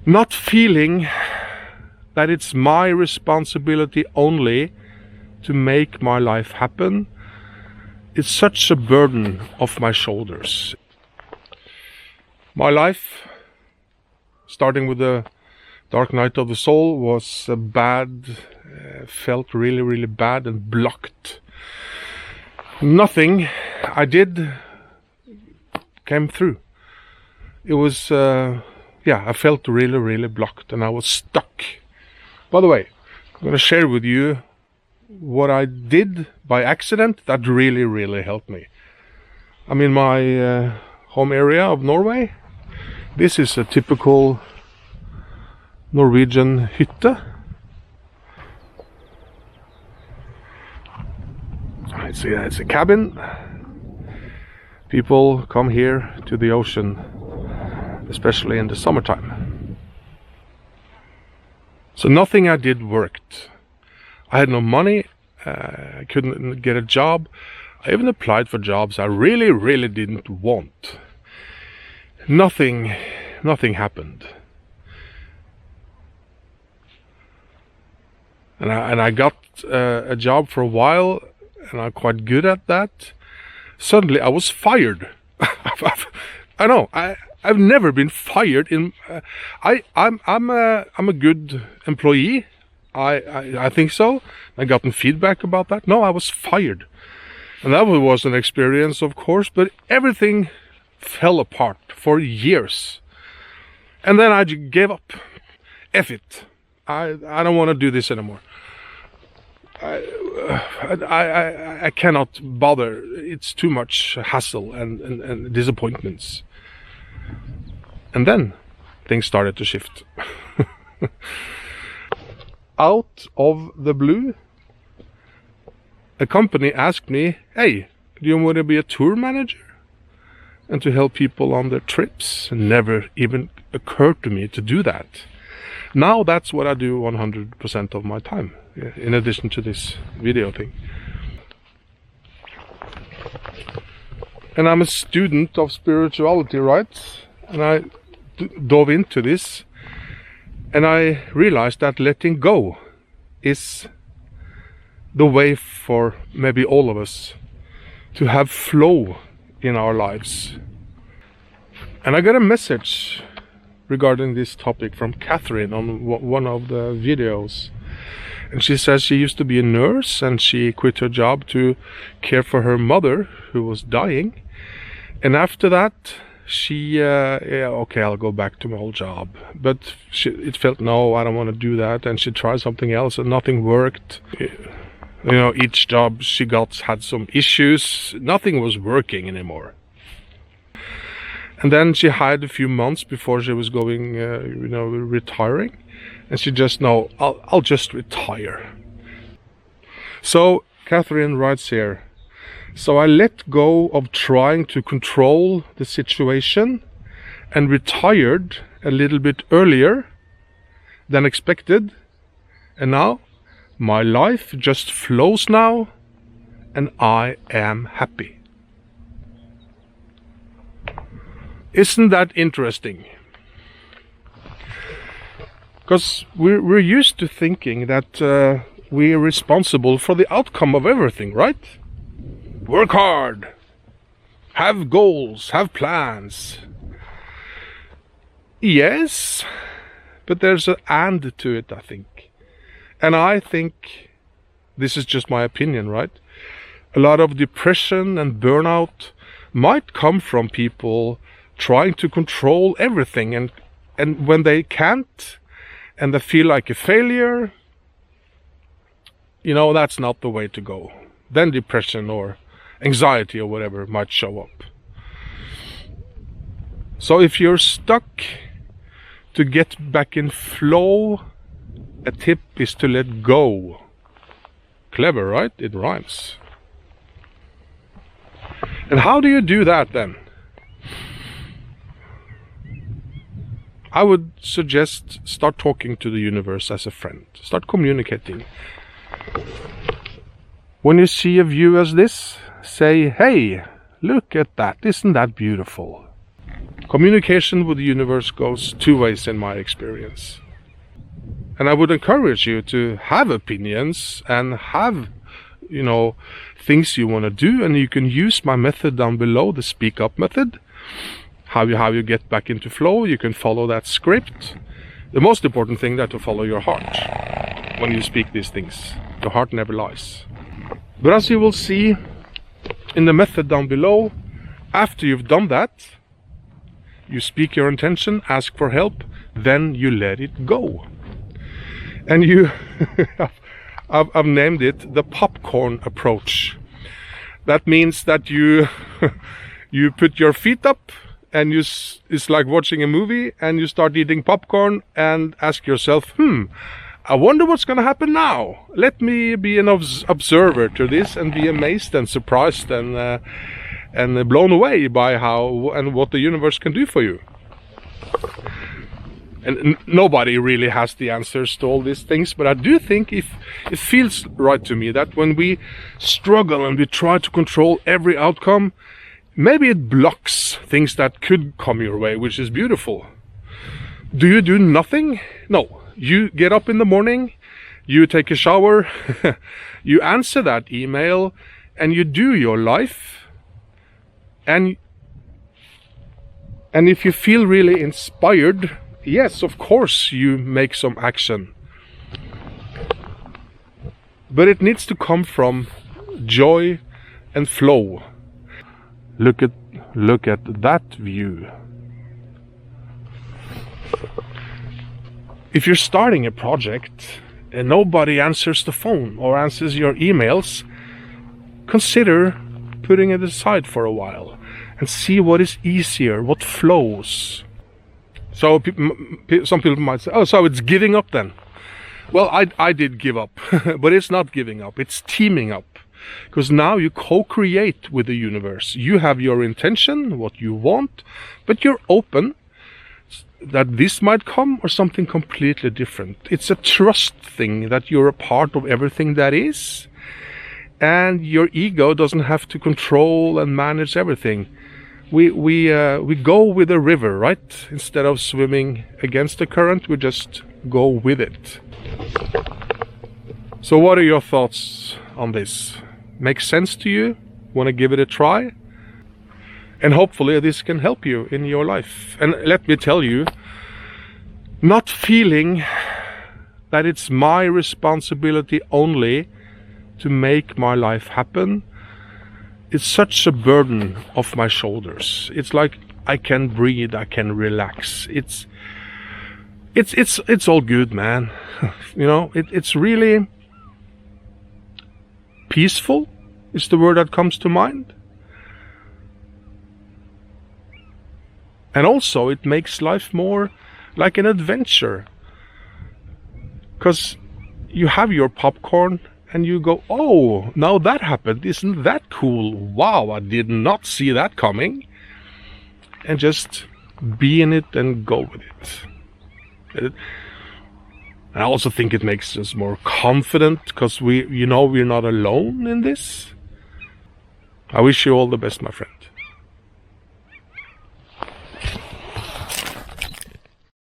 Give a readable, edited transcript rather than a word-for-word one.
Not feeling that it's my responsibility only to make my life happen, it's such a burden off my shoulders. My life, starting with the dark night of the soul, was bad, felt really, really bad and blocked. Nothing I did came through. It was, I felt really, really blocked and I was stuck. By the way, I'm going to share with you what I did by accident that really, really helped me. I'm in my home area of Norway. This is a typical Norwegian hytte. It's a cabin. People come here to the ocean, especially in the summertime. So nothing I did worked. I had no money, I couldn't get a job. I even applied for jobs I really, really didn't want. Nothing happened. And I got a job for a while, and I'm quite good at that. Suddenly I was fired. I know, I've never been fired in. I'm a good employee. I think so. I gotten feedback about that. No, I was fired, and that was an experience, of course. But everything fell apart for years, and then I gave up. F it. I don't want to do this anymore. I cannot bother. It's too much hassle and disappointments. And then things started to shift. Out of the blue, a company asked me, "Hey, do you want to be a tour manager and to help people on their trips?" It never even occurred to me to do that. Now that's what I do 100% of my time, in addition to this video thing. And I'm a student of spirituality, right? And I dove into this, and I realized that letting go is the way for maybe all of us to have flow in our lives. And I got a message regarding this topic from Catherine on one of the videos. And she says she used to be a nurse and she quit her job to care for her mother who was dying. And after that, she, okay, I'll go back to my old job. But it felt, no, I don't want to do that. And she tried something else and nothing worked. You know, each job she got had some issues. Nothing was working anymore. And then she had a few months before she was going, retiring. And she just, no, I'll just retire. So Catherine writes here, "So I let go of trying to control the situation and retired a little bit earlier than expected. And now my life just flows now and I am happy." Isn't that interesting? Because we're used to thinking that we're responsible for the outcome of everything, right? Work hard, have goals, have plans. Yes, but there's an and to it, I think. And I think, this is just my opinion, right? A lot of depression and burnout might come from people trying to control everything, and when they can't and they feel like a failure, that's not the way to go. Then depression or anxiety or whatever might show up. So if you're stuck, to get back in flow, a tip is to let go. Clever, right? It rhymes. And how do you do that then? I would suggest start talking to the universe as a friend. Start communicating. When you see a view as this, say, "Hey, look at that. Isn't that beautiful?" Communication with the universe goes two ways in my experience. And I would encourage you to have opinions and have, things you want to do, and you can use my method down below, the speak up method. How you get back into flow. You can follow that script. The most important thing is to follow your heart when you speak these things. Your heart never lies. But as you will see in the method down below, after you've done that, you speak your intention, ask for help, then you let it go. And I've named it the popcorn approach. That means that you put your feet up, and it's like watching a movie, and you start eating popcorn and ask yourself, I wonder what's going to happen now. Let me be an observer to this and be amazed and surprised and blown away by how and what the universe can do for you. And nobody really has the answers to all these things, but I do think if it feels right to me that when we struggle and we try to control every outcome, maybe it blocks things that could come your way, which is beautiful. Do you do nothing? No. You get up in the morning, you take a shower, you answer that email, and you do your life. And if you feel really inspired, yes, of course you make some action. But it needs to come from joy and flow. Look at that view. If you're starting a project and nobody answers the phone or answers your emails, consider putting it aside for a while and see what is easier, what flows. So some people might say, oh, so it's giving up then. Well, I did give up, but it's not giving up, it's teaming up. Because now you co-create with the universe. You have your intention, what you want, but you're open that this might come or something completely different. It's a trust thing that you're a part of everything that is, and your ego doesn't have to control and manage everything. We go with the river, right? Instead of swimming against the current, we just go with it. So what are your thoughts on this? Makes sense to you? Want to give it a try? And hopefully this can help you in your life. And let me tell you, not feeling that it's my responsibility only to make my life happen, it's such a burden off my shoulders. It's like I can breathe, I can relax. It's all good, man. It's really peaceful is the word that comes to mind. And also it makes life more like an adventure. Because you have your popcorn and you go, oh, now that happened. Isn't that cool? Wow, I did not see that coming. And just be in it and go with it. I also think it makes us more confident because we're not alone in this. I wish you all the best, my friend.